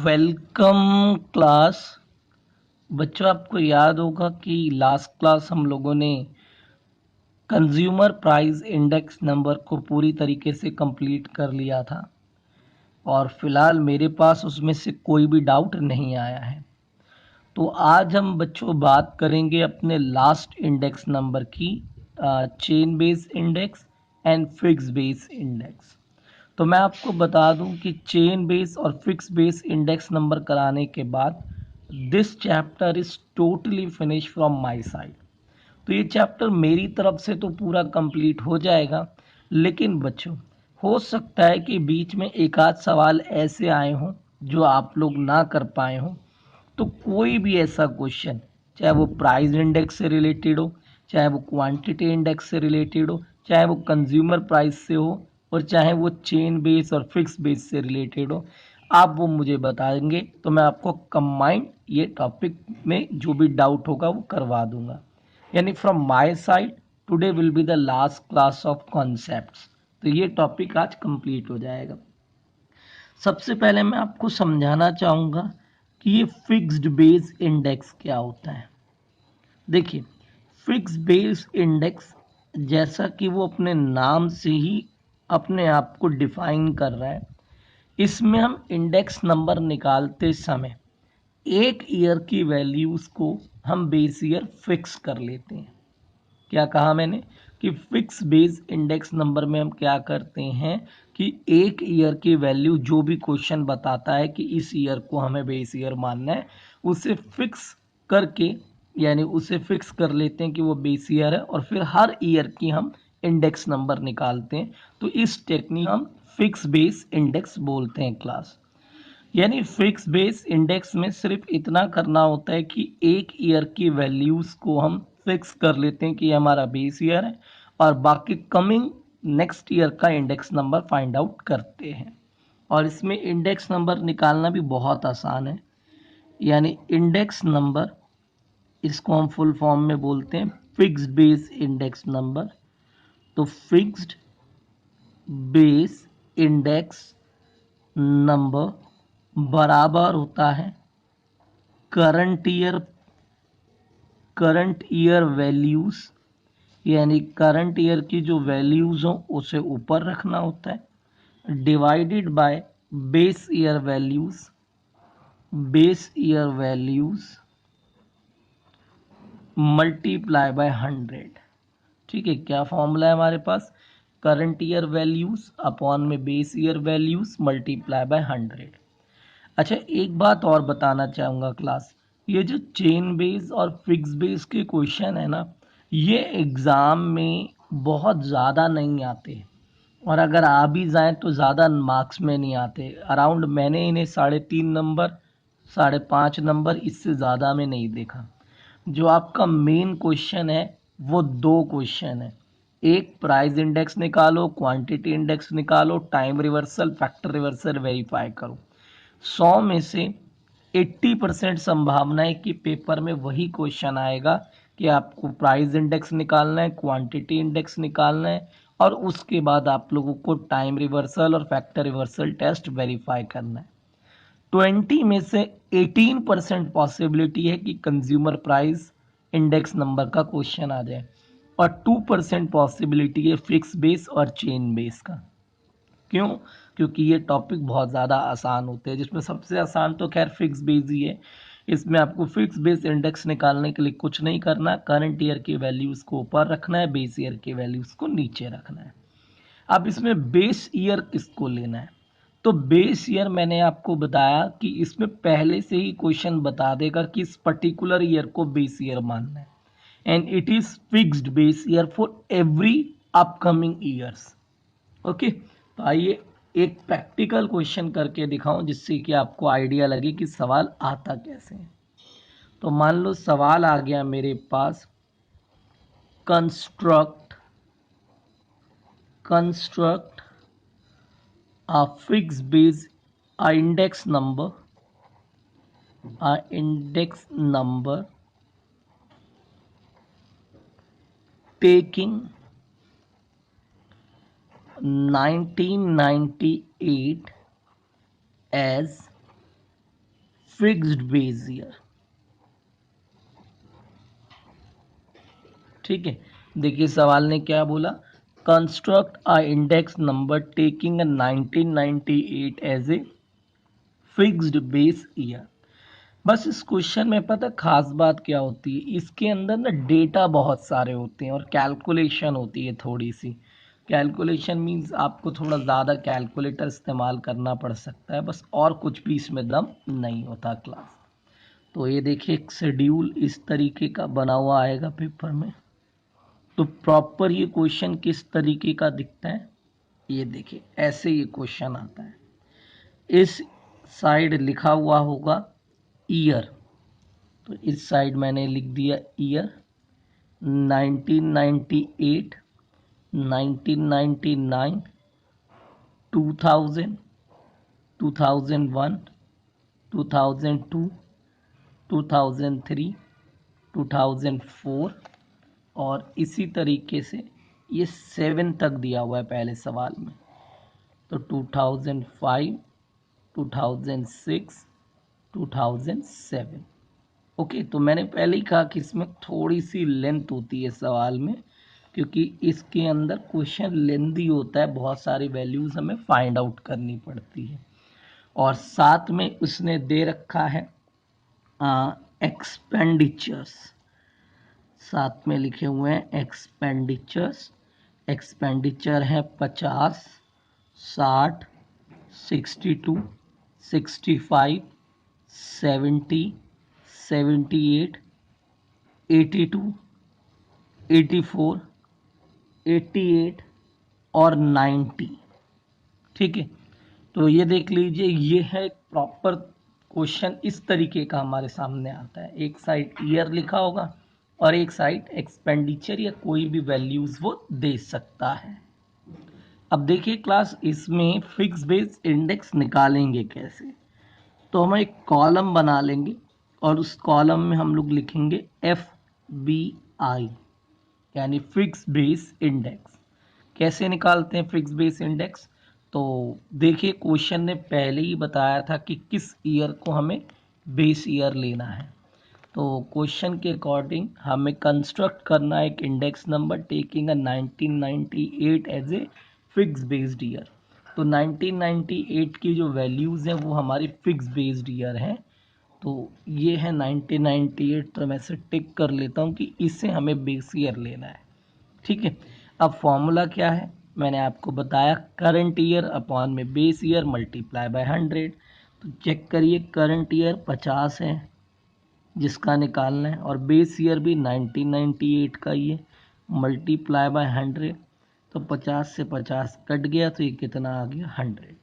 Welcome class. बच्चों, आपको याद होगा कि लास्ट क्लास हम लोगों ने कंज्यूमर प्राइस इंडेक्स नंबर को पूरी तरीके से कंप्लीट कर लिया था और फिलहाल मेरे पास उसमें से कोई भी डाउट नहीं आया है। तो आज हम बच्चों बात करेंगे अपने लास्ट इंडेक्स नंबर की, chain base index and fix base index. तो मैं आपको बता दूं कि चेन बेस और फिक्स बेस इंडेक्स नंबर कराने के बाद this chapter is totally finish from my side. तो ये चैप्टर मेरी तरफ से तो पूरा कंप्लीट हो जाएगा, लेकिन बच्चों हो सकता है कि बीच में एक आध सवाल ऐसे आए हों जो आप लोग ना कर पाए हों। तो कोई भी ऐसा क्वेश्चन, चाहे वो प्राइस इंडेक्स से रिलेटेड हो, चाहे वो क्वांटिटी इंडेक्स से रिलेटेड हो, चाहे वो कंज्यूमर प्राइस से हो, और चाहे वो चेन बेस और फिक्स बेस से रिलेटेड हो, आप वो मुझे बताएंगे तो मैं आपको कंबाइंड ये टॉपिक में जो भी डाउट होगा वो करवा दूंगा। यानी from my side today will be the last class of concepts. तो ये टॉपिक आज कंप्लीट हो जाएगा। सबसे पहले मैं आपको समझाना चाहूँगा कि ये फिक्स्ड बेस इंडेक्स क्या होता है। देखिए, फिक्स बेस इंडेक्स जैसा कि वो अपने नाम से ही अपने आप को डिफाइन कर रहा है, इसमें हम इंडेक्स नंबर निकालते समय एक ईयर की वैल्यूज़ को हम बेस ईयर फिक्स कर लेते हैं। क्या कहा मैंने कि फिक्स बेस इंडेक्स नंबर में हम क्या करते हैं कि एक ईयर की वैल्यू जो भी क्वेश्चन बताता है कि इस ईयर को हमें बेस ईयर मानना है, उसे फिक्स करके यानी उसे फिक्स कर लेते हैं कि वो बेस ईयर है, और फिर हर ईयर की हम इंडेक्स नंबर निकालते हैं। तो इस टेक्निक हम फिक्स बेस इंडेक्स बोलते हैं क्लास। यानी फिक्स बेस इंडेक्स में सिर्फ इतना करना होता है कि एक ईयर की वैल्यूज़ को हम फिक्स कर लेते हैं कि ये हमारा बेस ईयर है, और बाकी कमिंग नेक्स्ट ईयर का इंडेक्स नंबर फाइंड आउट करते हैं। और इसमें इंडेक्स नंबर निकालना भी बहुत आसान है। यानी इंडेक्स नंबर, इसको हम फुल फॉर्म में बोलते हैं फिक्स्ड बेस इंडेक्स नंबर। तो फिक्स्ड बेस इंडेक्स नंबर बराबर होता है करंट ईयर वैल्यूज़, यानी करंट ईयर की जो वैल्यूज़ हो उसे ऊपर रखना होता है, divided by base year values multiply by 100। ठीक है, क्या फॉर्मूला है हमारे पास? करंट ईयर वैल्यूज़ अपॉन में base year values multiply by 100। अच्छा, एक बात और बताना चाहूँगा क्लास, ये जो चेन बेस और फिक्स बेस के क्वेश्चन है ना, ये एग्ज़ाम में बहुत ज़्यादा नहीं आते, और अगर आ भी जाएँ तो ज़्यादा मार्क्स में नहीं आते। अराउंड मैंने इन्हें 3.5 नंबर, 5.5 नंबर, इससे ज़्यादा में नहीं देखा। जो आपका मेन क्वेश्चन है वो दो क्वेश्चन है, एक प्राइस इंडेक्स निकालो, क्वांटिटी इंडेक्स निकालो, time reversal, factor reversal verify करो। 100 में से 80% संभावना है कि पेपर में वही क्वेश्चन आएगा कि आपको प्राइस इंडेक्स निकालना है, क्वांटिटी इंडेक्स निकालना है, और उसके बाद आप लोगों को टाइम रिवर्सल और फैक्टर रिवर्सल टेस्ट वेरीफाई करना है। 20 में से 18% पॉसिबिलिटी है कि कंज्यूमर प्राइस इंडेक्स नंबर का क्वेश्चन आ जाए, और 2% पॉसिबिलिटी है फिक्स बेस और चेन बेस का। क्यों? क्योंकि ये टॉपिक बहुत ज़्यादा आसान होते हैं, जिसमें सबसे आसान तो खैर फिक्स बेस ही है। इसमें आपको फिक्स बेस इंडेक्स निकालने के लिए कुछ नहीं करना, करंट ईयर की वैल्यूज़ को ऊपर रखना है, बेस ईयर की वैल्यूज़ को नीचे रखना है। अब इसमें बेस ईयर किसको लेना है? तो बेस ईयर मैंने आपको बताया कि इसमें पहले से ही क्वेश्चन बता देगा कि इस पर्टिकुलर ईयर को बेस ईयर मानना है, and it is fixed base year for every upcoming years. Okay, तो आइए एक प्रैक्टिकल क्वेश्चन करके दिखाऊं जिससे कि आपको आइडिया लगे कि सवाल आता कैसे है। तो मान लो सवाल आ गया मेरे पास, construct a fixed base a index number taking 1998 as fixed base year. ठीक है, देखिए सवाल ने क्या बोला, construct a index number taking 1998 as a fixed base year. बस इस क्वेश्चन में पता खास बात क्या होती है, इसके अंदर ना डेटा बहुत सारे होते हैं और कैलकुलेशन होती है थोड़ी सी। कैलकुलेशन मीन्स आपको थोड़ा ज़्यादा कैलकुलेटर इस्तेमाल करना पड़ सकता है, बस और कुछ भी इसमें दम नहीं होता क्लास। तो ये देखिए एक शेड्यूल इस तरीके का बना हुआ आएगा पेपर में। तो प्रॉपर ये क्वेश्चन किस तरीके का दिखता है, ये देखिए ऐसे ये क्वेश्चन आता है। इस साइड लिखा हुआ होगा ईयर, तो इस साइड मैंने लिख दिया ईयर 1998, 1999, 2000, 2001, 2002, 2003, 2004 और इसी तरीके से ये 7 तक दिया हुआ है पहले सवाल में। तो 2005, 2006, 2007। ओके, तो मैंने पहले ही कहा कि इसमें थोड़ी सी लेंथ होती है सवाल में, क्योंकि इसके अंदर क्वेश्चन लेंथी होता है, बहुत सारी वैल्यूज हमें फाइंड आउट करनी पड़ती है। और साथ में उसने दे रखा है एक्सपेंडिचर्स, साथ में लिखे हुए हैं एक्सपेंडिचर्स। एक्सपेंडिचर है 50, 60, 62, 65, 70, 78, 82, 84, 88 और 90। ठीक है, तो ये देख लीजिए, ये है प्रॉपर क्वेश्चन इस तरीके का हमारे सामने आता है। एक साइड ईयर लिखा होगा और एक साइड एक्सपेंडिचर या कोई भी वैल्यूज वो दे सकता है। अब देखिए क्लास, इसमें फिक्स बेस इंडेक्स निकालेंगे कैसे। तो हम एक कॉलम बना लेंगे और उस कॉलम में हम लोग लिखेंगे FBI, यानी फिक्स बेस इंडेक्स। कैसे निकालते हैं फिक्स बेस इंडेक्स, तो देखिए क्वेश्चन ने पहले ही बताया था कि किस ईयर को हमें बेस ईयर लेना है। तो क्वेश्चन के अकॉर्डिंग हमें कंस्ट्रक्ट करना है एक index number taking 1998 as a fix based year. तो 1998 की जो वैल्यूज़ हैं वो हमारी फिक्स बेस्ड ईयर हैं। तो ये है 1998, तो मैं इसे टिक कर लेता हूँ कि इससे हमें बेस ईयर लेना है। ठीक है, अब फॉर्मूला क्या है मैंने आपको बताया, करंट ईयर अपॉन में बेस ईयर मल्टीप्लाई बाय 100। तो चेक करिए, करंट ईयर 50 है जिसका निकालना है, और बेस ईयर भी 1998 का ही है, मल्टीप्लाई बाय 100। तो 50 से 50 कट गया तो ये कितना आ गया 100।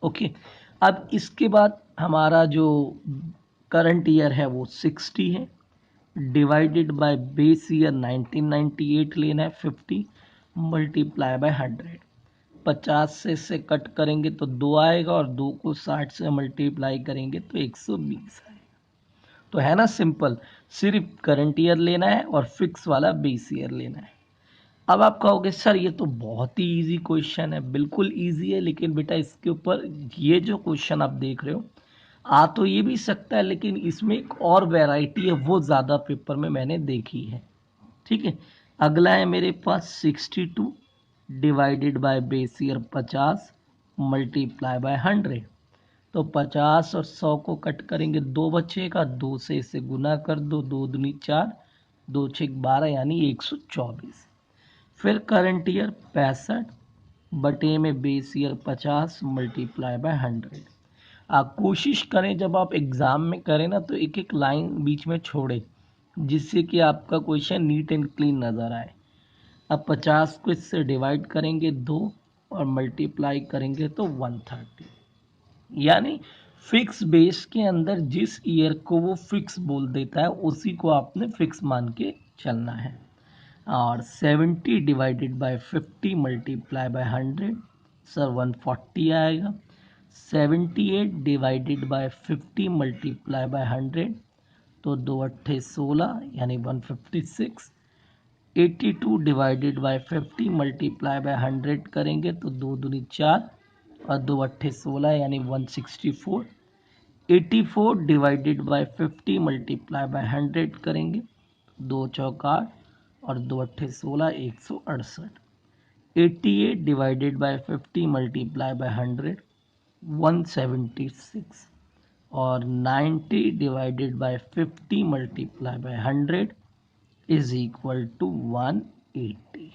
ओके, अब इसके बाद हमारा जो करंट ईयर है वो 60 है, डिवाइडेड बाय बेस ईयर 1998 लेना है 50, मल्टीप्लाई बाय 100। 50 से इससे कट करेंगे तो 2 आएगा और 2 को 60 से मल्टीप्लाई करेंगे तो 120 आएगा। तो है ना सिंपल, सिर्फ करंट ईयर लेना है और फिक्स वाला बेस ईयर लेना है। अब आप कहोगे सर ये तो बहुत ही इजी क्वेश्चन है। बिल्कुल इजी है, लेकिन बेटा इसके ऊपर ये जो क्वेश्चन आप देख रहे हो आ तो ये भी सकता है, लेकिन इसमें एक और वैरायटी है, वो ज़्यादा पेपर में मैंने देखी है। ठीक है, अगला है मेरे पास 62 divided by base year 50 multiply by 100। तो 50 और 100 को कट करेंगे, 2 बचेगा, 2 से इसे गुना कर दो, 2 दूनी 4, 2 छः 12 यानी 124। फिर करंट ईयर 65 बटे में बेस ईयर 50 मल्टीप्लाई बाय 100। आप कोशिश करें जब आप एग्ज़ाम में करें ना तो एक एक लाइन बीच में छोड़े, जिससे कि आपका क्वेश्चन नीट एंड क्लीन नज़र आए। अब 50 को इससे डिवाइड करेंगे 2 और मल्टीप्लाई करेंगे तो 130, यानी फिक्स बेस के अंदर जिस ईयर को वो फिक्स बोल देता है उसी को आपने फिक्स मान के चलना है। और 70 divided by 50 multiply by 100, sir 140 आएगा। 78 डिवाइडेड बाय 50 मल्टीप्लाई बाय 100, तो 2 अट्ठे 16 यानी 156। 82 डिवाइडेड बाय 50 मल्टीप्लाई बाय 100 करेंगे तो 2 दूनी 4 और 2 अट्ठे 16 यानी 164। 84 डिवाइडेड बाय 50 मल्टीप्लाई बाय 100 करेंगे, 2 चौक 8 और 2 अट्ठे 16, 168। 88 डिवाइडेड बाय 50 मल्टीप्लाई बाय 100, 176। और 90 divided by 50 multiply by 100 is equal to 180।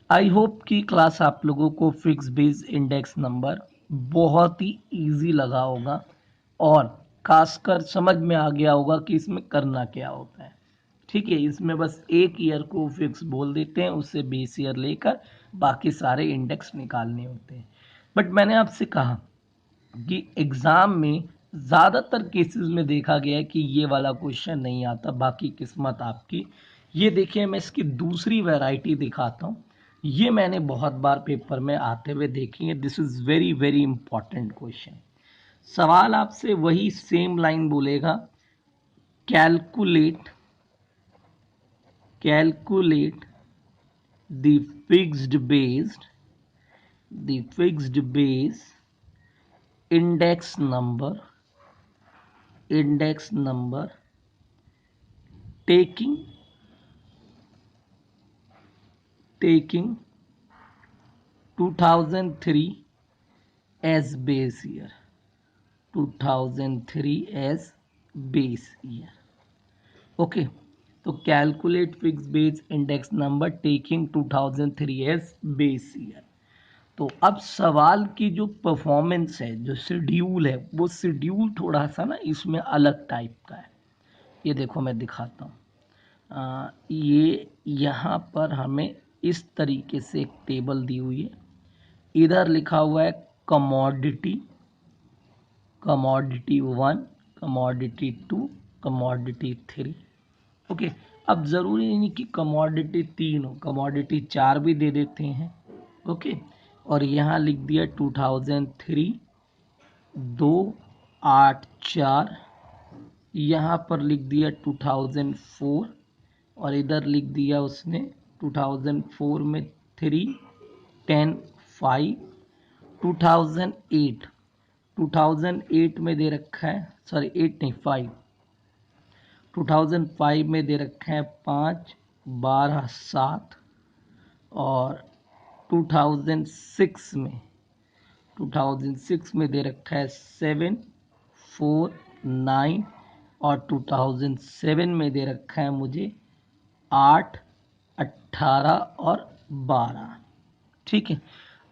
I hope कि क्लास आप लोगों को फिक्स बेस इंडेक्स नंबर बहुत ही इजी लगा होगा और खासकर समझ में आ गया होगा कि इसमें करना क्या होता है। ठीक है, इसमें बस एक ईयर को फिक्स बोल देते हैं, उससे बेस ईयर लेकर बाकी सारे इंडेक्स निकालने होते हैं। बट मैंने आपसे कहा कि एग्ज़ाम में ज़्यादातर केसेस में देखा गया है कि ये वाला क्वेश्चन नहीं आता, बाकी किस्मत आपकी। ये देखिए, मैं इसकी दूसरी वैरायटी दिखाता हूँ। ये मैंने बहुत बार पेपर में आते हुए देखी है। This is very very important question. सवाल आपसे वही सेम लाइन बोलेगा, calculate the fixed base index number taking 2003 as base year, 2003 as base year। Okay, तो calculate fix base index number taking 2003 as base year. तो अब सवाल की जो परफॉर्मेंस है, जो शेड्यूल है, वो शेड्यूल थोड़ा सा ना इसमें अलग टाइप का है। ये देखो मैं दिखाता हूँ। ये यहाँ पर हमें इस तरीके से एक टेबल दी हुई है। इधर लिखा हुआ है कमोडिटी 1, कमोडिटी 2, कमोडिटी 3। ओके, अब ज़रूरी नहीं कि कमोडिटी 3 हो, कमोडिटी 4 भी दे देते हैं। ओके, और यहाँ लिख दिया 2003 284, यहाँ पर लिख दिया 2004 और इधर लिख दिया उसने 2004 में 3 10 5। 2008 में दे रखा है, सॉरी 8 नहीं 5, 2005 में दे रखा है 5 12 7 और 2006 में दे रखा है 7 4 9 और 2007 में दे रखा है मुझे 8 18 और 12। ठीक है,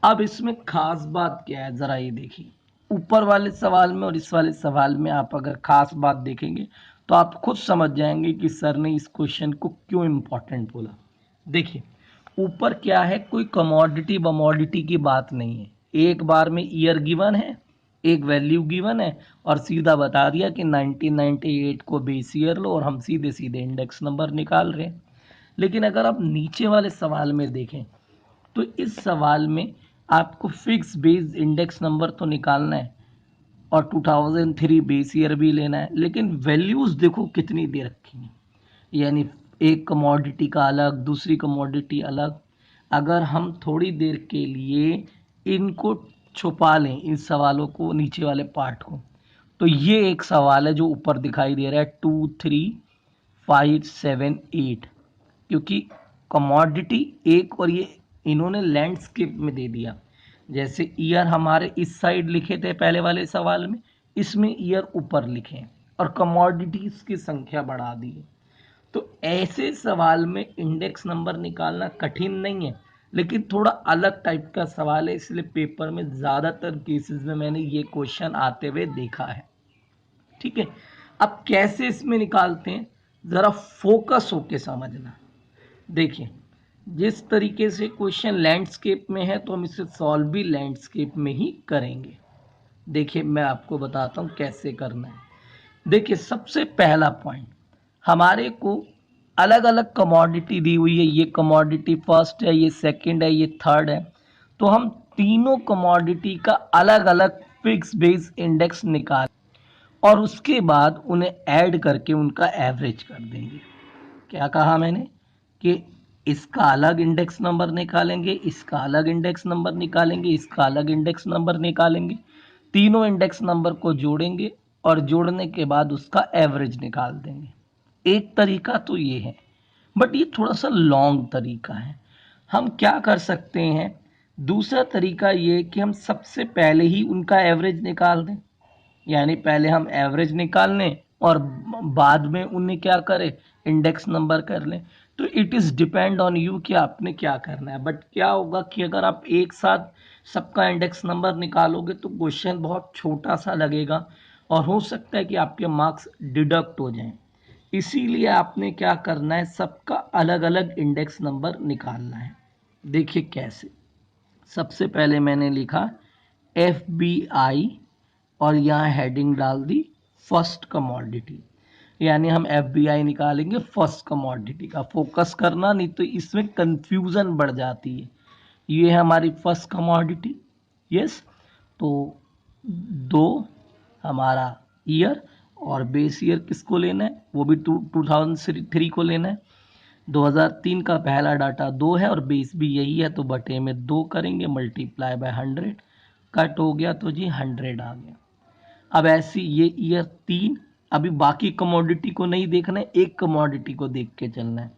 अब इसमें खास बात क्या है ज़रा ये देखिए। ऊपर वाले सवाल में और इस वाले सवाल में आप अगर खास बात देखेंगे तो आप खुद समझ जाएंगे कि सर ने इस क्वेश्चन को क्यों इम्पोर्टेंट बोला। देखिए, ऊपर क्या है, कोई कमोडिटी बमोडिटी की बात नहीं है। एक बार में ईयर गिवन है, एक वैल्यू गिवन है और सीधा बता दिया कि 1998 को बेस ईयर लो और हम सीधे सीधे इंडेक्स नंबर निकाल रहे हैं। लेकिन अगर आप नीचे वाले सवाल में देखें तो इस सवाल में आपको फिक्स बेस इंडेक्स नंबर तो निकालना है और 2003 बेस ईयर भी लेना है, लेकिन वैल्यूज़ देखो कितनी दे रखी हैं। यानी एक कमोडिटी का अलग, दूसरी कमोडिटी अलग। अगर हम थोड़ी देर के लिए इनको छुपा लें, इन सवालों को, नीचे वाले पार्ट को, तो ये एक सवाल है जो ऊपर दिखाई दे रहा है 2 3 5 7 8, क्योंकि कमोडिटी एक और ये इन्होंने लैंडस्केप में दे दिया। जैसे ईयर हमारे इस साइड लिखे थे पहले वाले सवाल में, इसमें ईयर ऊपर लिखे और कमोडिटीज़ की संख्या बढ़ा दी। तो ऐसे सवाल में इंडेक्स नंबर निकालना कठिन नहीं है, लेकिन थोड़ा अलग टाइप का सवाल है, इसलिए पेपर में ज़्यादातर केसेस में मैंने ये क्वेश्चन आते हुए देखा है। ठीक है, अब कैसे इसमें निकालते हैं ज़रा फोकस होके समझना। देखिए, जिस तरीके से क्वेश्चन लैंडस्केप में है तो हम इसे सॉल्व भी लैंडस्केप में ही करेंगे। देखिए, मैं आपको बताता हूँ कैसे करना है। देखिए, सबसे पहला पॉइंट, हमारे को अलग अलग कमोडिटी दी हुई है। ये कमोडिटी फर्स्ट है, ये सेकंड है, ये थर्ड है। तो हम तीनों कमोडिटी का अलग अलग फिक्स बेस इंडेक्स निकाल और उसके बाद उन्हें ऐड करके उनका एवरेज कर देंगे। क्या कहा मैंने कि इसका अलग इंडेक्स नंबर निकालेंगे, इसका अलग इंडेक्स नंबर निकालेंगे, इसका अलग इंडेक्स नंबर निकालेंगे। तीनों इंडेक्स नंबर को जोड़ेंगे और जोड़ने के बाद उसका एवरेज निकाल देंगे। एक तरीका तो ये है, बट ये थोड़ा सा लॉन्ग तरीका है। हम क्या कर सकते हैं, दूसरा तरीका ये कि हम सबसे पहले ही उनका एवरेज निकाल दें, यानी पहले हम एवरेज निकाल लें और बाद में उन्हें क्या करें, इंडेक्स नंबर कर लें। तो it is depend on you कि आपने क्या करना है। बट क्या होगा कि अगर आप एक साथ सबका इंडेक्स नंबर निकालोगे तो क्वेश्चन बहुत छोटा सा लगेगा और हो सकता है कि आपके मार्क्स डिडक्ट हो जाएं। इसीलिए आपने क्या करना है, सबका अलग अलग इंडेक्स नंबर निकालना है। देखिए कैसे। सबसे पहले मैंने लिखा FBI और यहाँ हेडिंग डाल दी फर्स्ट कमोडिटी, यानी हम FBI निकालेंगे फर्स्ट कमोडिटी का। फोकस करना, नहीं तो इसमें कंफ्यूजन बढ़ जाती है। ये है हमारी फर्स्ट कमोडिटी। यस, तो 2 हमारा ईयर और बेस ईयर किसको लेना है, वो भी 2003 को लेना है। 2003 का पहला डाटा 2 है और बेस भी यही है, तो बटे में 2 करेंगे, मल्टीप्लाई बाय 100, कट हो गया तो जी 100 आ गया। अब ऐसी ये ईयर 3, अभी बाकी कमोडिटी को नहीं देखना है, एक कमोडिटी को देख के चलना है।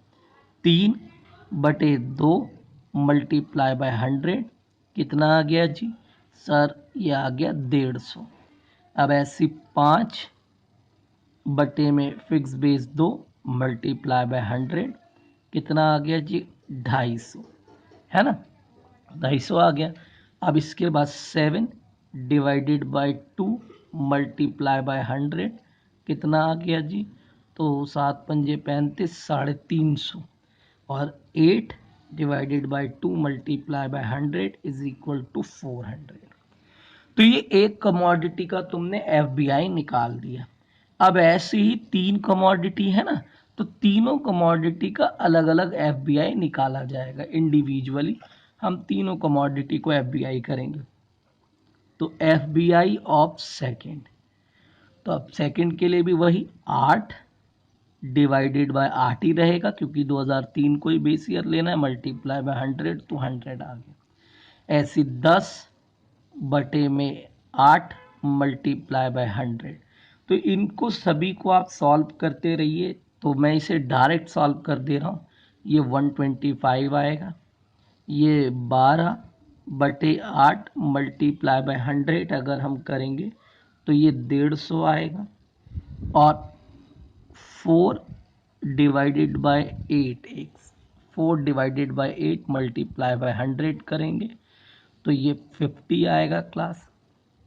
3/2 मल्टीप्लाई बाय 100 कितना आ गया जी सर, ये आ गया 150। अब ऐसी 5 बटे में फिक्स बेस 2 मल्टीप्लाई बाय 100 कितना आ गया जी 250, है ना, 250 आ गया। अब इसके बाद 7 डिवाइडेड बाय 2 मल्टीप्लाई बाय 100 कितना आ गया जी, तो 7 पंजे 35, 350। और 8 divided by 2 multiply by 100 is equal to 400। तो ये एक कमोडिटी का तुमने FBI निकाल दिया। अब ऐसे ही 3 कमोडिटी है ना, तो तीनों कमोडिटी का अलग अलग FBI निकाला जाएगा इंडिविजुअली। हम तीनों कमोडिटी को FBI करेंगे। तो FBI ऑफ सेकंड, तो अब सेकंड के लिए भी वही 8 डिवाइडेड बाय 8 ही रहेगा, क्योंकि 2003 को ही बेस ईयर लेना है, मल्टीप्लाई बाय 100 तो 100 आ गया। ऐसे 10 बटे में 8 मल्टीप्लाई बाय 100। तो इनको सभी को आप सॉल्व करते रहिए। तो मैं इसे डायरेक्ट सॉल्व कर दे रहा हूँ। ये 125 आएगा, ये 12/8 मल्टीप्लाई बाय 100 अगर हम करेंगे तो ये 150 आएगा। और 4 divided by 8 4 divided by 8 multiply by 100 करेंगे तो ये 50 आएगा class.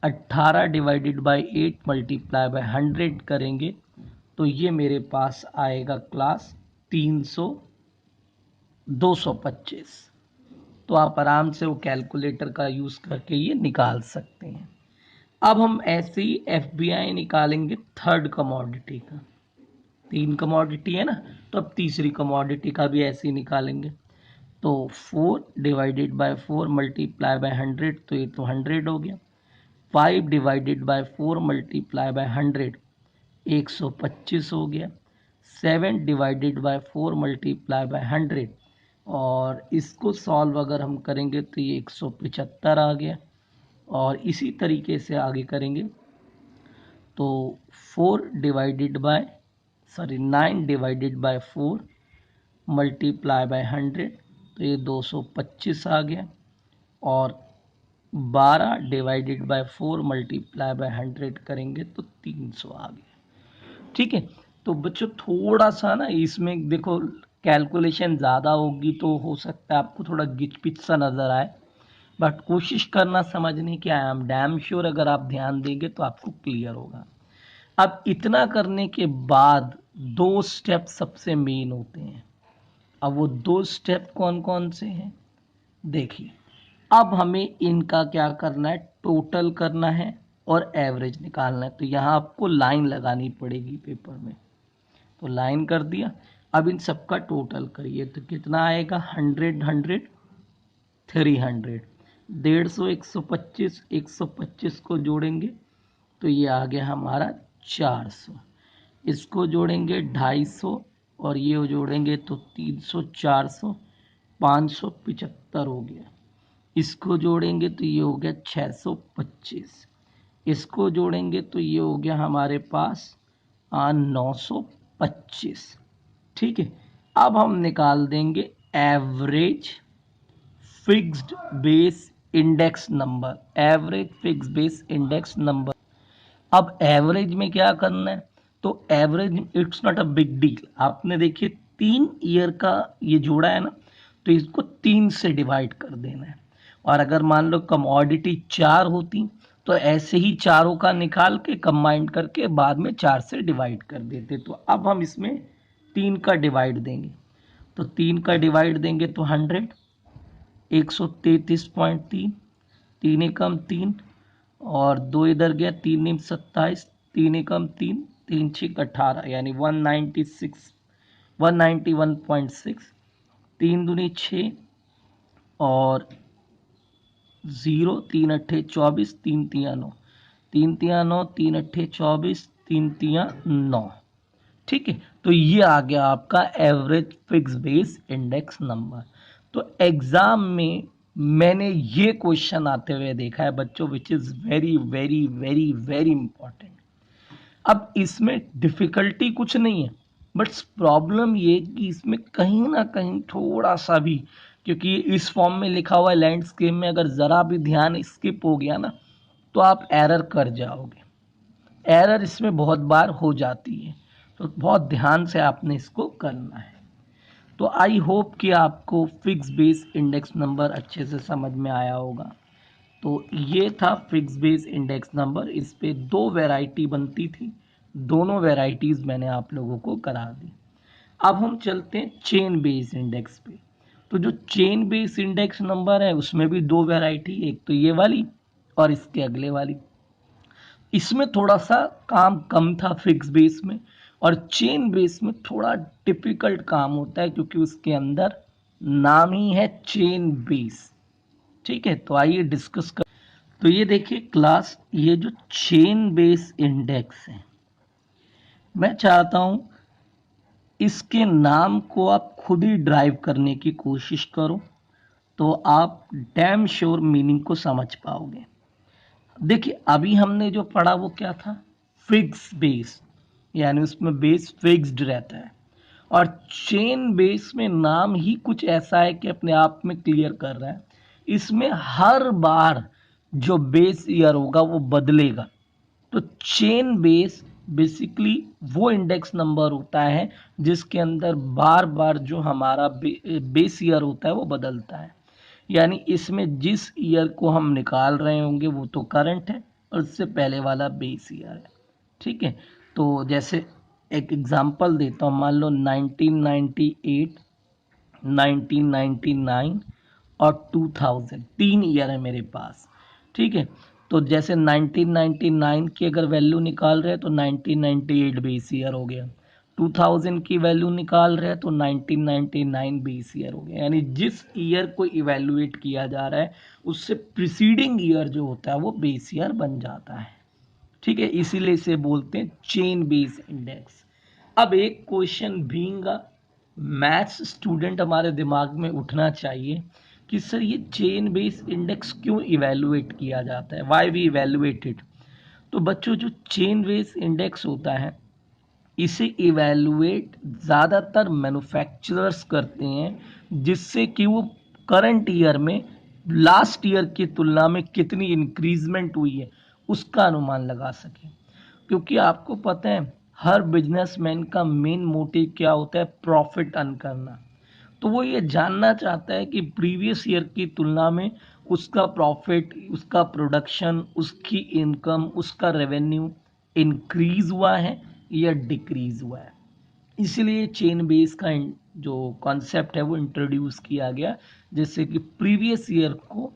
18 divided by 8 multiply by 100 करेंगे तो ये मेरे पास आएगा क्लास 225। तो आप आराम से वो कैलकुलेटर का यूज़ करके ये निकाल सकते हैं। अब हम ऐसे ही FBI निकालेंगे थर्ड कमोडिटी का। 3 कमोडिटी है ना, तो अब तीसरी कमोडिटी का भी ऐसे ही निकालेंगे। तो 4 डिवाइडेड बाय 4 मल्टीप्लाई बाय 100 तो ये तो 100 हो गया। 5 डिवाइडेड बाय 4 मल्टीप्लाई बाय 100 125 हो गया। 7 डिवाइडेड बाय 4 मल्टीप्लाई बाय 100 और इसको सॉल्व अगर हम करेंगे तो ये 175 आ गया। और इसी तरीके से आगे करेंगे तो 9 डिवाइडेड बाय 4 मल्टीप्लाई बाय 100 तो ये 225 आ गया। और 12 डिवाइडेड बाय 4 मल्टीप्लाई बाय 100 करेंगे तो 300 आ गया। ठीक है, तो बच्चों थोड़ा सा ना इसमें देखो कैलकुलेशन ज़्यादा होगी तो हो सकता है आपको थोड़ा गिचपिच सा नज़र आए, बट कोशिश करना समझने की। आई एम डैम श्योर अगर आप ध्यान देंगे तो आपको क्लियर होगा। अब इतना करने के बाद 2 स्टेप सबसे मेन होते हैं। अब वो 2 स्टेप कौन कौन से हैं देखिए। अब हमें इनका क्या करना है, टोटल करना है और एवरेज निकालना है। तो यहाँ आपको लाइन लगानी पड़ेगी पेपर में। तो लाइन कर दिया। अब इन सबका टोटल करिए तो कितना आएगा, 100 100 300, 150 125, 125 को जोड़ेंगे तो ये आ गया हमारा 400। इसको जोड़ेंगे 250 और ये जोड़ेंगे तो 300, 400, 575 हो गया। इसको जोड़ेंगे तो ये हो गया 625। इसको जोड़ेंगे तो ये हो गया हमारे पास 925। ठीक है, अब हम निकाल देंगे average fixed base index number, average fixed base index number. अब एवरेज में क्या करना है, तो average it's not a big deal. आपने देखिए 3 ईयर का ये जोड़ा है ना, तो इसको 3 से डिवाइड कर देना है। और अगर मान लो कमोडिटी 4 होती तो ऐसे ही चारों का निकाल के कंबाइंड करके बाद में 4 से डिवाइड कर देते। तो अब हम इसमें 3 का डिवाइड देंगे, तो 3 का डिवाइड देंगे तो 100, 133.3, 3 एकम 3 और 2 इधर गया, 3 नीम 27, 3 एकम 3, 3 छिक 18, यानी 196, 191.6, 3 दूनी 6 और 0, 3 अट्ठे 24, 3 तिया 9, 3 तिया 9, 3 अट्ठे 24, 3 तिया 9। ठीक है, तो ये आ गया आपका average fix base index number. तो एग्जाम में मैंने ये क्वेश्चन आते हुए देखा है बच्चों, which is very very very very important. अब इसमें डिफिकल्टी कुछ नहीं है, बट प्रॉब्लम ये कि इसमें कहीं ना कहीं थोड़ा सा भी, क्योंकि इस फॉर्म में लिखा हुआ है लैंडस्केप में, अगर ज़रा भी ध्यान स्किप हो गया ना तो आप एरर कर जाओगे। एरर इसमें बहुत बार हो जाती है, तो बहुत ध्यान से आपने इसको करना है। तो आई होप कि आपको फिक्स बेस इंडेक्स नंबर अच्छे से समझ में आया होगा। तो ये था फिक्स बेस इंडेक्स नंबर, इस पे 2 वैरायटी बनती थी, दोनों वैरायटीज़ मैंने आप लोगों को करा दी। अब हम चलते हैं चेन बेस इंडेक्स पे। तो जो चेन बेस इंडेक्स नंबर है उसमें भी 2 वैरायटी, एक तो ये वाली और इसके अगले वाली। इसमें थोड़ा सा काम कम था फिक्स बेस में, और चेन बेस में थोड़ा डिफिकल्ट काम होता है क्योंकि उसके अंदर नाम ही है चेन बेस। ठीक है, तो आइए डिस्कस कर। तो ये देखिए क्लास, ये जो चेन बेस इंडेक्स है, मैं चाहता हूं इसके नाम को आप खुद ही ड्राइव करने की कोशिश करो, तो आप डैम श्योर मीनिंग को समझ पाओगे। देखिए अभी हमने जो पढ़ा वो क्या था, फिक्स बेस, यानी उसमें बेस फिक्स्ड रहता है। और चेन बेस में नाम ही कुछ ऐसा है कि अपने आप में क्लियर कर रहा है, इसमें हर बार जो बेस ईयर होगा वो बदलेगा। तो चेन बेस बेसिकली वो इंडेक्स नंबर होता है जिसके अंदर बार बार जो हमारा बेस ईयर होता है वो बदलता है। यानी इसमें जिस ईयर को हम निकाल रहे होंगे वो तो करंट है और उससे पहले वाला बेस ईयर है। ठीक है, तो जैसे एक एग्जांपल देता हूँ, मान लो 1998, 1999 और 2000, 3 ईयर है मेरे पास। ठीक है, तो जैसे 1999 की अगर वैल्यू निकाल रहे हैं तो 1998 बेस ईयर हो गया, 2000 की वैल्यू निकाल रहे हैं तो 1999 बेस ईयर हो गया। यानी जिस ईयर को इवेल्युएट किया जा रहा है उससे प्रीसीडिंग ईयर जो होता है वो बेस ईयर बन जाता है। ठीक है, इसीलिए इसे बोलते हैं चेन बेस इंडेक्स। अब एक question being a maths student हमारे दिमाग में उठना चाहिए कि सर ये चेन बेस इंडेक्स क्यों इवेलुएट किया जाता है, व्हाई वी इवेलुएट इट। तो बच्चों जो चेन बेस इंडेक्स होता है इसे इवेलुएट ज़्यादातर मैन्युफैक्चरर्स करते हैं, जिससे कि वो करंट ईयर में लास्ट ईयर की तुलना में कितनी इंक्रीजमेंट हुई है उसका अनुमान लगा सकें। क्योंकि आपको पता है हर बिजनेसमैन का मेन मोटिव क्या होता है, प्रॉफिट अर्न करना। तो वो ये जानना चाहता है कि प्रीवियस ईयर की तुलना में उसका प्रॉफिट, उसका प्रोडक्शन, उसकी इनकम, उसका रेवेन्यू इंक्रीज हुआ है या डिक्रीज हुआ है। इसलिए चेन बेस का जो कॉन्सेप्ट है वो इंट्रोड्यूस किया गया, जिससे कि प्रीवियस ईयर को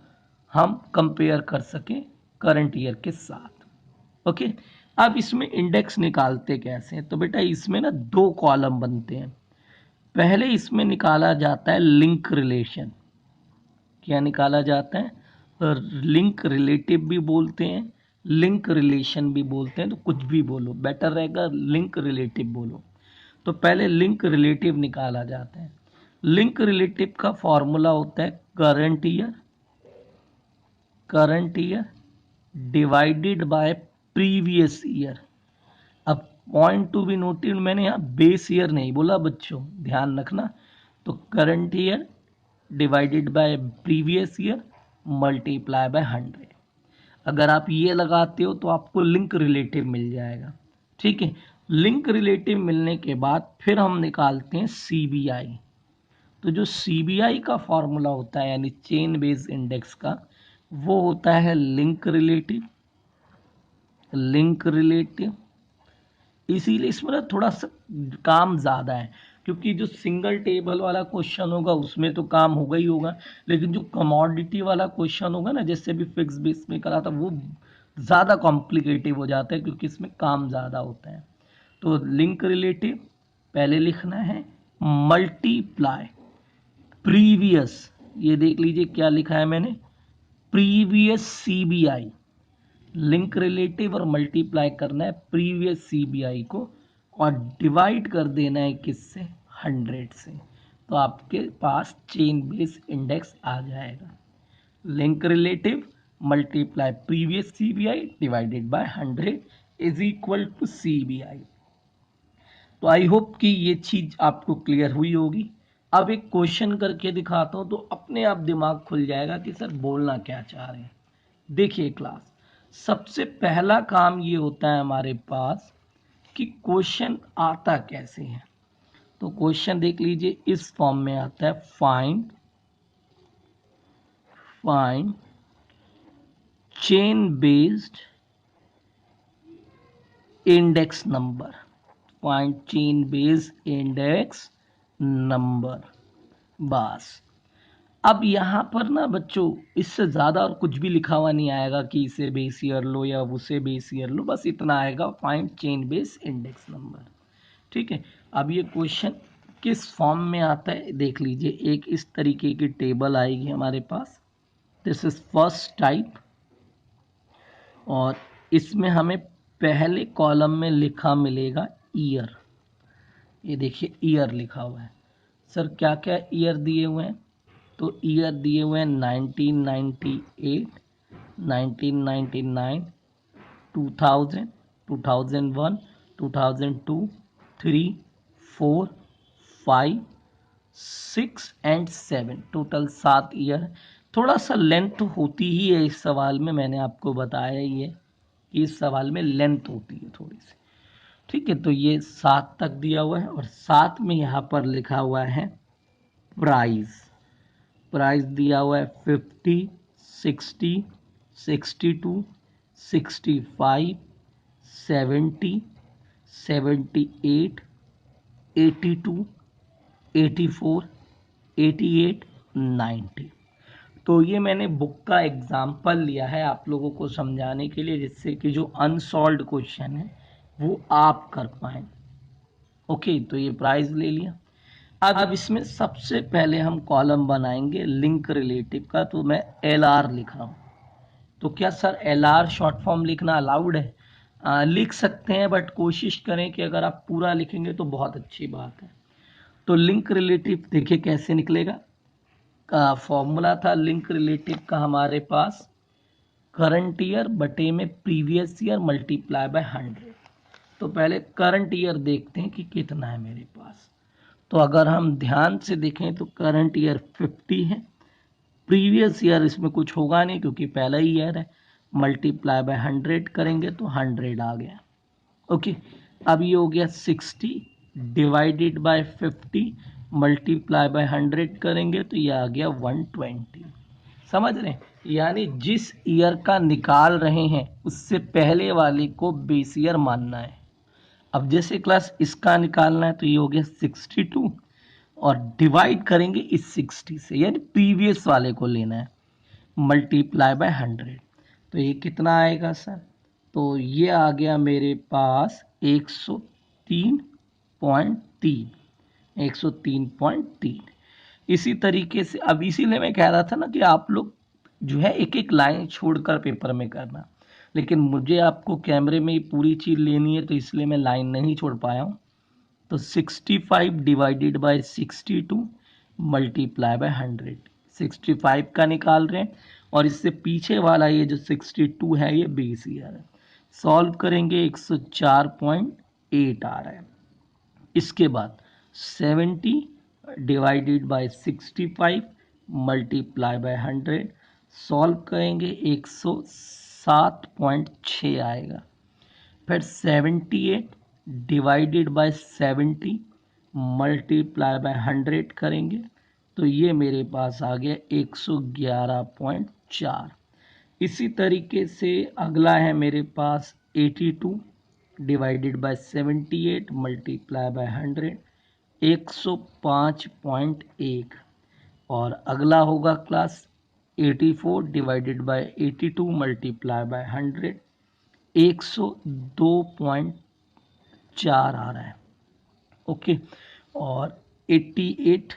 हम कंपेयर कर सकें करंट ईयर के साथ। ओके, अब इसमें इंडेक्स निकालते कैसे हैं, तो बेटा इसमें ना 2 कॉलम बनते हैं। पहले इसमें निकाला जाता है लिंक रिलेशन। क्या निकाला जाता है, लिंक रिलेटिव भी बोलते हैं, लिंक रिलेशन भी बोलते हैं, तो कुछ भी बोलो बेटर रहेगा, लिंक रिलेटिव बोलो। तो पहले लिंक रिलेटिव निकाला जाता है। लिंक रिलेटिव का फॉर्मूला होता है current year, current year divided by previous year. अब पॉइंट टू बी नोटेड, मैंने यहाँ बेस ईयर नहीं बोला बच्चों, ध्यान रखना। तो current year divided by previous year multiply by 100। अगर आप ये लगाते हो तो आपको लिंक रिलेटिव मिल जाएगा। ठीक है, लिंक रिलेटिव मिलने के बाद फिर हम निकालते हैं सीबीआई। तो जो सीबीआई का फॉर्मूला होता है यानी चेन बेस इंडेक्स का, वो होता है लिंक रिलेटिव। लिंक रिलेटिव इसीलिए इसमें ना थोड़ा सा काम ज़्यादा है, क्योंकि जो सिंगल टेबल वाला क्वेश्चन होगा उसमें तो काम होगा ही होगा, लेकिन जो कमोडिटी वाला क्वेश्चन होगा ना, जैसे अभी फिक्स बेस में करा था, वो ज़्यादा कॉम्प्लिकेटिव हो जाता है क्योंकि इसमें काम ज़्यादा होता है। तो लिंक रिलेटिव पहले लिखना है, मल्टीप्लाई प्रीवियस, ये देख लीजिए क्या लिखा है मैंने, प्रीवियस सीबीआई। लिंक रिलेटिव और मल्टीप्लाई करना है प्रीवियस सीबीआई को और डिवाइड कर देना है किससे, 100 से। तो आपके पास चेन बेस इंडेक्स आ जाएगा। Link relative multiply previous CBI divided by 100 is equal to CBI. तो आई होप कि ये चीज आपको क्लियर हुई होगी। अब एक क्वेश्चन करके दिखाता हूं तो अपने आप दिमाग खुल जाएगा कि सर बोलना क्या चाह रहे हैं। देखिए क्लास, सबसे पहला काम ये होता है हमारे पास कि क्वेश्चन आता कैसे है। तो क्वेश्चन देख लीजिए इस फॉर्म में आता है, find chain based index number, find chain based index number. बस अब यहाँ पर ना बच्चों इससे ज़्यादा और कुछ भी लिखा हुआ नहीं आएगा कि इसे बेस ईयर लो या उसे बेस ईयर लो, बस इतना आएगा, find chain base index number. ठीक है, अब ये क्वेश्चन किस फॉर्म में आता है देख लीजिए। एक इस तरीके की टेबल आएगी हमारे पास, दिस इज फर्स्ट टाइप, और इसमें हमें पहले कॉलम में लिखा मिलेगा ईयर। ये देखिए ईयर लिखा हुआ है। सर क्या क्या ईयर दिए हुए हैं, तो ईयर दिए हुए हैं 1998, 1999, 2000, 2001, 2002, 3, 4, 5, 6 एंड 7, टोटल 7 ईयर। थोड़ा सा लेंथ होती ही है इस सवाल में, मैंने आपको बताया ही है कि इस सवाल में लेंथ होती है थोड़ी सी। ठीक है, तो ये 7 तक दिया हुआ है और साथ में यहाँ पर लिखा हुआ है प्राइस। प्राइस दिया हुआ है 50, 60, 62, 65, 70, 78, 82, 84, 88, 90। तो ये मैंने बुक का एग्जाम्पल लिया है आप लोगों को समझाने के लिए, जिससे कि जो अनसॉल्व्ड क्वेश्चन है वो आप कर पाएँ। ओके, तो ये प्राइस ले लिया। अब इसमें सबसे पहले हम कॉलम बनाएंगे लिंक रिलेटिव का, तो मैं एल आर लिख रहा हूँ। तो क्या sir L R short form लिखना अलाउड है? लिख सकते हैं, बट कोशिश करें कि अगर आप पूरा लिखेंगे तो बहुत अच्छी बात है। तो लिंक रिलेटिव देखिए कैसे निकलेगा, फॉर्मूला था लिंक रिलेटिव का हमारे पास, करंट ईयर बटे में प्रीवियस ईयर मल्टीप्लाई बाय 100। तो पहले करंट ईयर देखते हैं कि कितना है मेरे पास। तो अगर हम ध्यान से देखें तो करंट ईयर 50 है, प्रीवियस ईयर इसमें कुछ होगा नहीं क्योंकि पहला ही ईयर है, मल्टीप्लाई बाय 100 करेंगे तो 100 आ गया। ओके, अब ये हो गया 60 डिवाइडेड बाय 50 मल्टीप्लाई बाय 100 करेंगे तो ये आ गया 120। समझ रहे हैं, यानी जिस ईयर का निकाल रहे हैं उससे पहले वाले को बेस ईयर मानना है। अब जैसे क्लास इसका निकालना है तो ये हो गया 62 और डिवाइड करेंगे इस 60 से, यानी प्रीवियस वाले को लेना है, मल्टीप्लाई बाय 100। तो ये कितना आएगा सर, तो ये आ गया मेरे पास 103.3, 103.3। इसी तरीके से अब इसीलिए मैं कह रहा था ना कि आप लोग जो है एक एक लाइन छोड़कर पेपर में करना, लेकिन मुझे आपको कैमरे में पूरी चीज़ लेनी है तो इसलिए मैं लाइन नहीं छोड़ पाया हूँ। तो 65 डिवाइडेड बाय 62 मल्टीप्लाई बाय 100, 65 का निकाल रहे हैं और इससे पीछे वाला ये जो 62 है ये बेस ईयर है। सॉल्व करेंगे 104.8 आ रहा है। इसके बाद 70 divided by 65 multiply by 100, solve करेंगे 107.6 आएगा। फिर 78 डिवाइडेड बाय 70 मल्टीप्लाई बाय 100 करेंगे तो ये मेरे पास आ गया 111.4। इसी तरीके से अगला है मेरे पास 82 डिवाइडेड बाय 78 मल्टीप्लाई बाय 100, 105.1। और अगला होगा class 84 divided by 82 multiply by 100, 102.4 आ रहा है। ओके, और 88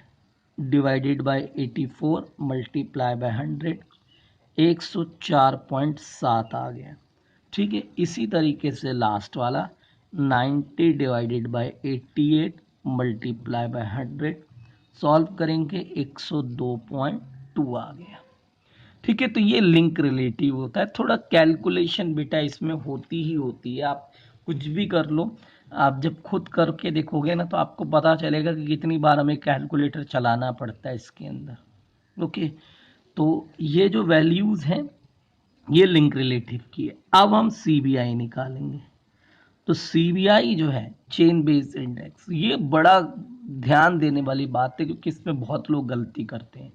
डिवाइडेड बाय 84 मल्टीप्लाई बाय 100, 104.7 आ गया। ठीक है, इसी तरीके से लास्ट वाला 90 divided bye 88 multiply by 100, solve करेंगे 102.2 आ गया। ठीक है, तो ये लिंक रिलेटिव होता है। थोड़ा कैलकुलेशन बेटा इसमें होती ही होती है, आप कुछ भी कर लो, आप जब खुद करके देखोगे ना तो आपको पता चलेगा कि कितनी बार हमें कैलकुलेटर चलाना पड़ता है इसके अंदर। ओके, तो ये जो वैल्यूज़ हैं ये लिंक रिलेटिव की है। अब हम सीबीआई निकालेंगे। तो सीबीआई जो है चेन बेस्ड इंडेक्स, ये बड़ा ध्यान देने वाली बात है क्योंकि इसमें बहुत लोग गलती करते हैं।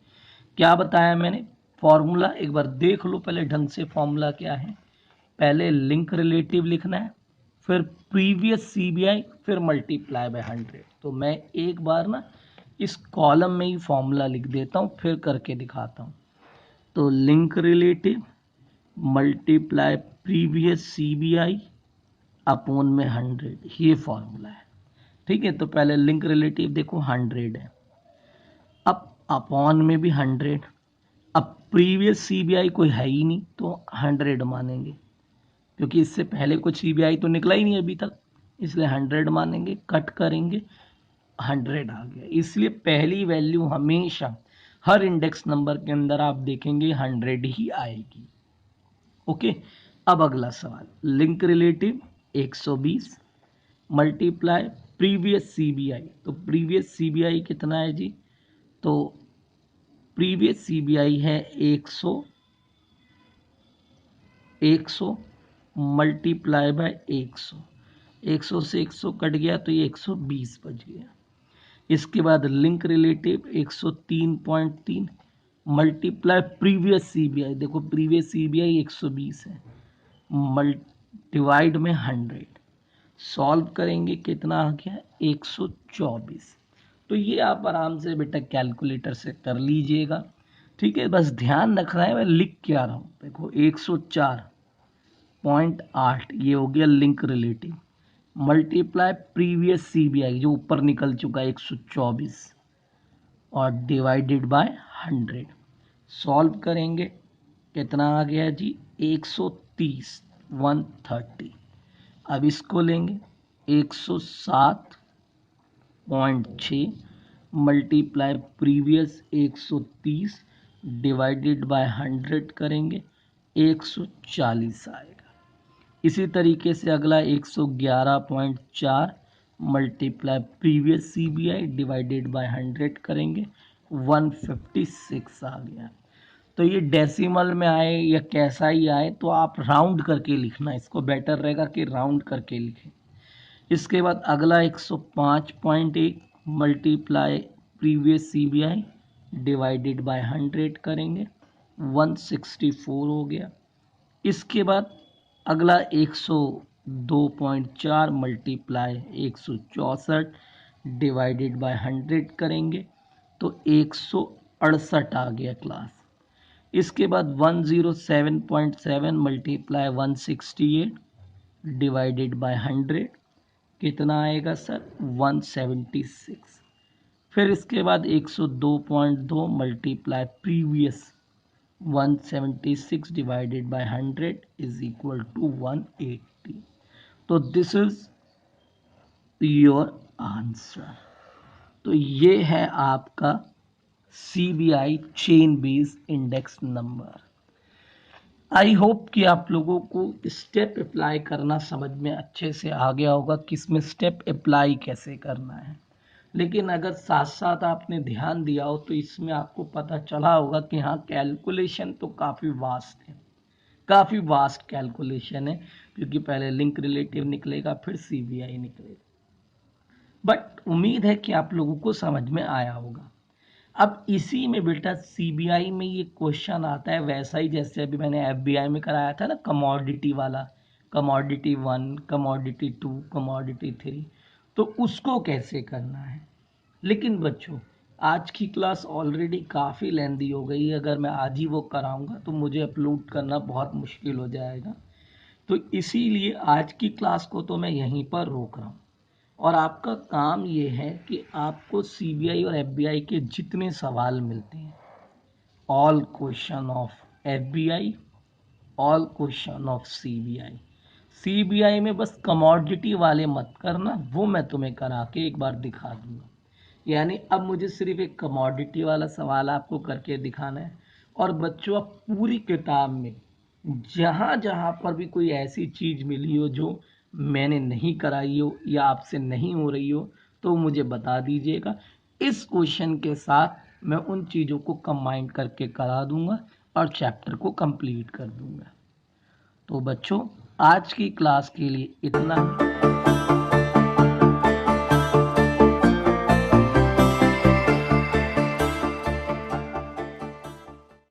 क्या बताया मैंने? फॉर्मूला एक बार देख लो पहले ढंग से। फॉर्मूला क्या है? पहले लिंक रिलेटिव लिखना है, फिर प्रीवियस सीबीआई, फिर मल्टीप्लाई बाय 100। तो मैं एक बार ना इस कॉलम में ही फॉर्मूला लिख देता हूँ, फिर करके दिखाता हूँ। तो link relative multiply previous CBI upon में 100, ये फॉर्मूला है। ठीक है, तो पहले लिंक रिलेटिव देखो 100 है, अब अपॉन में भी 100। अब प्रीवियस सीबीआई कोई है ही नहीं तो 100 मानेंगे, क्योंकि इससे पहले कुछ सीबीआई तो निकला ही नहीं अभी तक, इसलिए 100 मानेंगे। कट करेंगे 100 आ गया। इसलिए पहली वैल्यू हमेशा हर इंडेक्स नंबर के अंदर आप देखेंगे 100 ही आएगी। ओके, अब अगला सवाल, link relative 120 multiply previous CBI. तो प्रीवियस सीबीआई कितना है जी? तो प्रीवियस सीबीआई है 100 मल्टीप्लाई बाय 100, 100 से 100 कट गया तो ये 120 बच गया। इसके बाद link relative 103.3 multiply previous CBI, देखो प्रीवियस सीबीआई 120 है, डिवाइड में 100, सॉल्व करेंगे कितना आ गया? 124। तो ये आप आराम से बेटा कैलकुलेटर से कर लीजिएगा। ठीक है, बस ध्यान रखना है मैं लिख क्या रहा हूँ। देखो 104.8 ये हो गया link relative, multiply previous CBI जो ऊपर निकल चुका है 124, और डिवाइडेड बाय 100, सॉल्व करेंगे कितना आ गया जी? 130, 130। अब इसको लेंगे 107.6 मल्टीप्लाई प्रीवियस 130 डिवाइडेड बाय 100 करेंगे 140 आएगा। इसी तरीके से अगला 111.4 multiply previous CBI divided by 100 करेंगे 156 आ गया। तो ये डेसिमल में आए या कैसा ही आए तो आप राउंड करके लिखना, इसको बेटर रहेगा कि राउंड करके लिखें। इसके बाद अगला 105.1 multiply previous CBI divided by 100 करेंगे 164 हो गया। इसके बाद अगला 102.4 मल्टीप्लाई 164 डिवाइडेड बाय 100 करेंगे तो 168 आ गया क्लास। इसके बाद 107.7 मल्टीप्लाई 168 डिवाइडेड बाय 100 कितना आएगा सर? 176। फिर इसके बाद 102.2 multiply previous 176 divided by 100 is equal to 180। तो दिस इज योर आंसर। तो ये है आपका CBI chain based index number. आई होप कि आप लोगों को स्टेप अप्लाई करना समझ में अच्छे से आ गया होगा कि इसमें स्टेप अप्लाई कैसे करना है। लेकिन अगर साथ साथ आपने ध्यान दिया हो तो इसमें आपको पता चला होगा कि हाँ, कैलकुलेशन तो काफ़ी वास्ट है, काफ़ी वास्ट कैलकुलेशन है, क्योंकि पहले लिंक रिलेटिव निकलेगा, फिर सीबीआई निकलेगा। बट उम्मीद है कि आप लोगों को समझ में आया होगा। अब इसी में बेटा सीबीआई में ये क्वेश्चन आता है वैसा ही जैसे अभी मैंने एफबीआई में कराया था ना, कमोडिटी वाला, कमोडिटी 1, कमोडिटी 2, कमोडिटी 3। तो उसको कैसे करना है। लेकिन बच्चों, आज की क्लास ऑलरेडी काफ़ी लेंदी हो गई है, अगर मैं आज ही वो कराऊंगा तो मुझे अपलोड करना बहुत मुश्किल हो जाएगा। तो इसीलिए आज की क्लास को तो मैं यहीं पर रोक रहा हूँ, और आपका काम ये है कि आपको सीबीआई और एफबीआई के जितने सवाल मिलते हैं, all question of FBI, all question of CBI, CBI में बस कमोडिटी वाले मत करना, वो मैं तुम्हें करा के एक बार दिखा दूंगा। यानी अब मुझे सिर्फ एक कमोडिटी वाला सवाल आपको करके दिखाना है। और बच्चों, अब पूरी किताब में जहाँ जहाँ पर भी कोई ऐसी चीज़ मिली हो जो मैंने नहीं कराई हो या आपसे नहीं हो रही हो, तो मुझे बता दीजिएगा। इस क्वेश्चन के साथ मैं उन चीज़ों को कंबाइन करके करा दूंगा और चैप्टर को कंप्लीट कर दूंगा। तो बच्चों, आज की क्लास के लिए इतना ही।